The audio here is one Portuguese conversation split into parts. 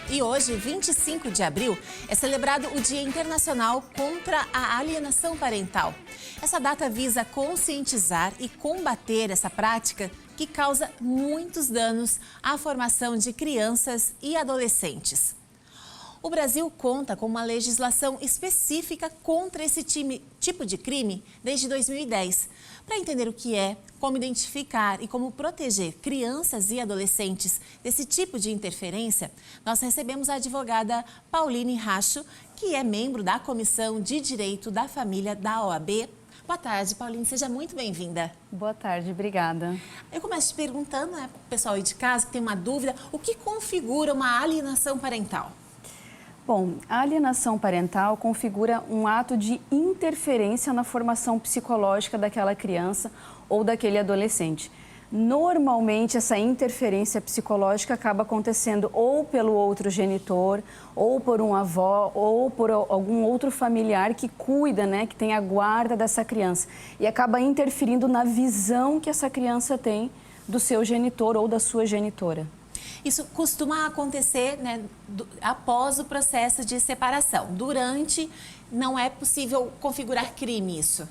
E hoje, 25 de abril, é celebrado o Dia Internacional contra a Alienação Parental. Essa data visa conscientizar e combater essa prática que causa muitos danos à formação de crianças e adolescentes. O Brasil conta com uma legislação específica contra esse tipo de crime desde 2010. Para entender o que é, como identificar e como proteger crianças e adolescentes desse tipo de interferência, nós recebemos a advogada Pauline Racho, que é membro da Comissão de Direito da Família da OAB. Boa tarde, Pauline, seja muito bem-vinda. Boa tarde, obrigada. Eu começo te perguntando, para o pessoal aí de casa que tem uma dúvida, o que configura uma alienação parental? Bom, a alienação parental configura um ato de interferência na formação psicológica daquela criança ou daquele adolescente. Normalmente, essa interferência psicológica acaba acontecendo ou pelo outro genitor, ou por um avó, ou por algum outro familiar que cuida, que tem a guarda dessa criança. E acaba interferindo na visão que essa criança tem do seu genitor ou da sua genitora. Isso costuma acontecer após o processo de separação. Durante, não é possível configurar crime isso?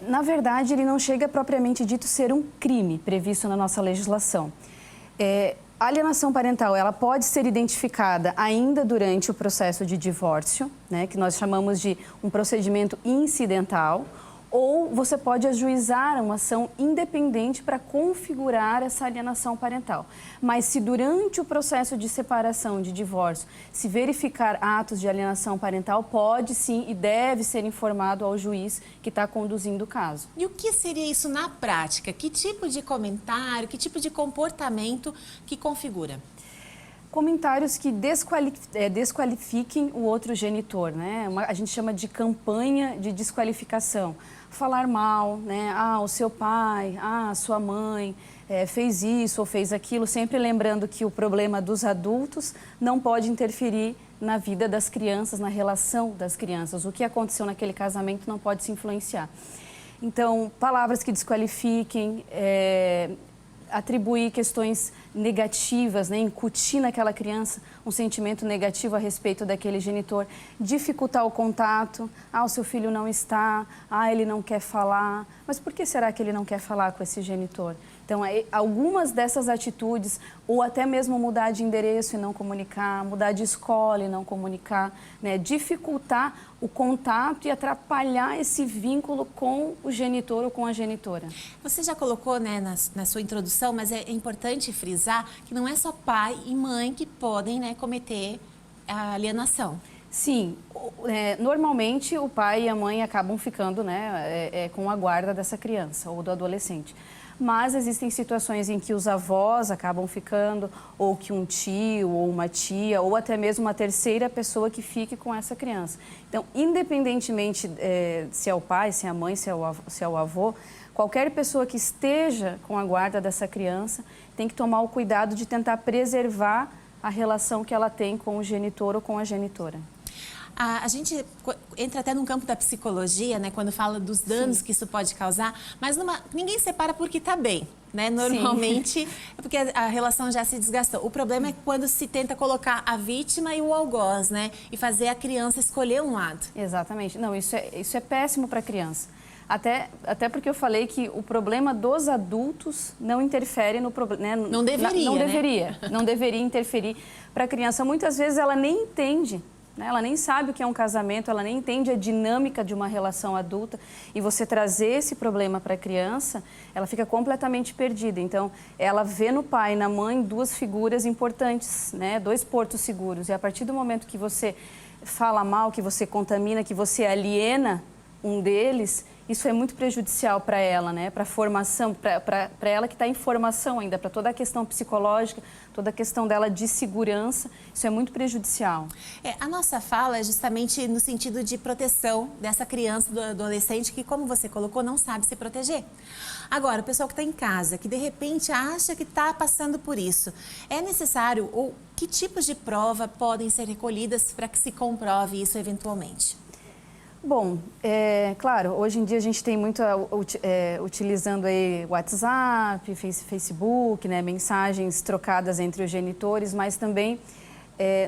Na verdade, ele não chega propriamente dito ser um crime previsto na nossa legislação. A alienação parental, ela pode ser identificada ainda durante o processo de divórcio, que nós chamamos de um procedimento incidental, ou você pode ajuizar uma ação independente para configurar essa alienação parental. Mas se durante o processo de separação, de divórcio, se verificar atos de alienação parental, pode sim e deve ser informado ao juiz que está conduzindo o caso. E o que seria isso na prática? Que tipo de comentário, que tipo de comportamento que configura? Comentários que desqualifiquem o outro genitor, a gente chama de campanha de desqualificação. Falar mal, o seu pai, a sua mãe fez isso ou fez aquilo, sempre lembrando que o problema dos adultos não pode interferir na vida das crianças, na relação das crianças. O que aconteceu naquele casamento não pode se influenciar. Então, palavras que desqualifiquem, atribuir questões negativas, incutir naquela criança um sentimento negativo a respeito daquele genitor, dificultar o contato, o seu filho não está, ele não quer falar, mas por que será que ele não quer falar com esse genitor? Então, algumas dessas atitudes, ou até mesmo mudar de endereço e não comunicar, mudar de escola e não comunicar, dificultar o contato e atrapalhar esse vínculo com o genitor ou com a genitora. Você já colocou na sua introdução, mas é importante frisar que não é só pai e mãe que podem cometer a alienação. Sim, normalmente o pai e a mãe acabam ficando com a guarda dessa criança ou do adolescente. Mas existem situações em que os avós acabam ficando, ou que um tio, ou uma tia, ou até mesmo uma terceira pessoa que fique com essa criança. Então, independentemente se é o pai, se é a mãe, se é o avô, qualquer pessoa que esteja com a guarda dessa criança tem que tomar o cuidado de tentar preservar a relação que ela tem com o genitor ou com a genitora. A gente entra até no campo da psicologia, quando fala dos danos Sim. que isso pode causar, mas ninguém separa porque está bem, Normalmente é porque a relação já se desgastou. O problema é quando se tenta colocar a vítima e o algoz, e fazer a criança escolher um lado. Exatamente. Não, isso é péssimo para a criança. Até porque eu falei que o problema dos adultos não interfere no problema. Não deveria, Não deveria interferir para a criança. Muitas vezes ela nem entende. Ela nem sabe o que é um casamento, ela nem entende a dinâmica de uma relação adulta. E você trazer esse problema para a criança, ela fica completamente perdida. Então, ela vê no pai e na mãe duas figuras importantes, dois portos seguros. E a partir do momento que você fala mal, que você contamina, que você aliena um deles, isso é muito prejudicial para ela, para a formação, para ela que está em formação ainda, para toda a questão psicológica, toda a questão dela de segurança, isso é muito prejudicial. A nossa fala é justamente no sentido de proteção dessa criança, do adolescente, que, como você colocou, não sabe se proteger. Agora, o pessoal que está em casa, que de repente acha que está passando por isso, é necessário, ou que tipos de prova podem ser recolhidas para que se comprove isso eventualmente? Bom, claro, hoje em dia a gente tem muito utilizando aí WhatsApp, Facebook, mensagens trocadas entre os genitores, mas também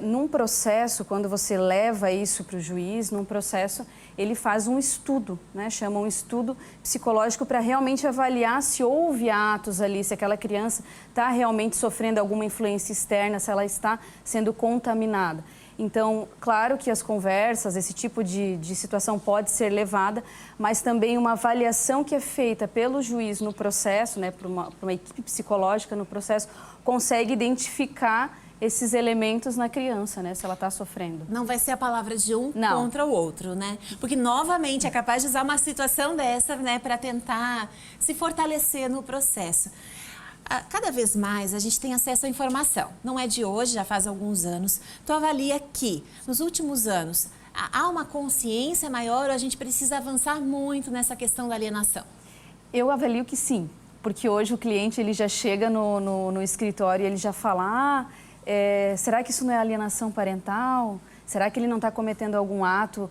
num processo, quando você leva isso para o juiz, num processo, ele faz um estudo, né? Chama um estudo psicológico para realmente avaliar se houve atos ali, se aquela criança está realmente sofrendo alguma influência externa, se ela está sendo contaminada. Então, claro que as conversas, esse tipo de situação pode ser levada, mas também uma avaliação que é feita pelo juiz no processo, né, por uma equipe psicológica no processo, consegue identificar esses elementos na criança, né, se ela está sofrendo. Não vai ser a palavra de um contra o outro, né? Porque, novamente, é capaz de usar uma situação dessa, né, para tentar se fortalecer no processo. Cada vez mais a gente tem acesso à informação. Não é de hoje, já faz alguns anos. Tu avalia que, nos últimos anos, há uma consciência maior ou a gente precisa avançar muito nessa questão da alienação? Eu avalio que sim, porque hoje o cliente ele já chega no escritório e ele já fala, será que isso não é alienação parental? Será que ele não está cometendo algum ato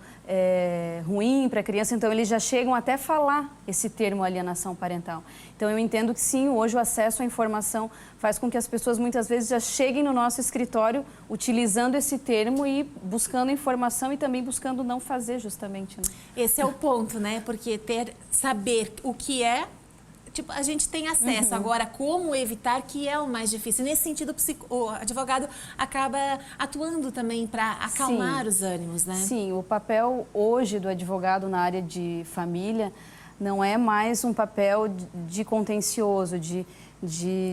ruim para a criança? Então, eles já chegam até falar esse termo alienação parental. Então, eu entendo que sim, hoje o acesso à informação faz com que as pessoas muitas vezes já cheguem no nosso escritório utilizando esse termo e buscando informação e também buscando não fazer justamente. Né? Esse é o ponto, né? Porque saber o que é, tipo, a gente tem acesso. Agora, como evitar, que é o mais difícil. Nesse sentido, o advogado acaba atuando também para acalmar os ânimos, né? Sim, o papel hoje do advogado na área de família não é mais um papel de contencioso, de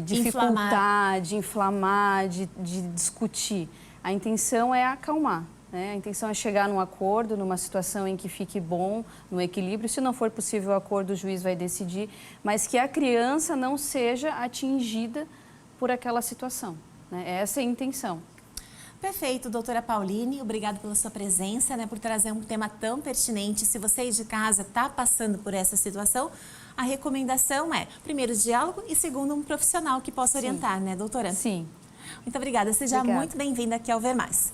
dificultar, de inflamar, de discutir. A intenção é acalmar. A intenção é chegar num acordo, numa situação em que fique bom, no equilíbrio. Se não for possível o acordo, o juiz vai decidir, mas que a criança não seja atingida por aquela situação. Essa é a intenção. Perfeito, doutora Pauline, obrigada pela sua presença, por trazer um tema tão pertinente. Se você aí de casa está passando por essa situação, a recomendação é, primeiro, diálogo e segundo, um profissional que possa orientar, né, doutora? Sim. Muito obrigada, seja muito bem-vinda aqui ao Ver Mais.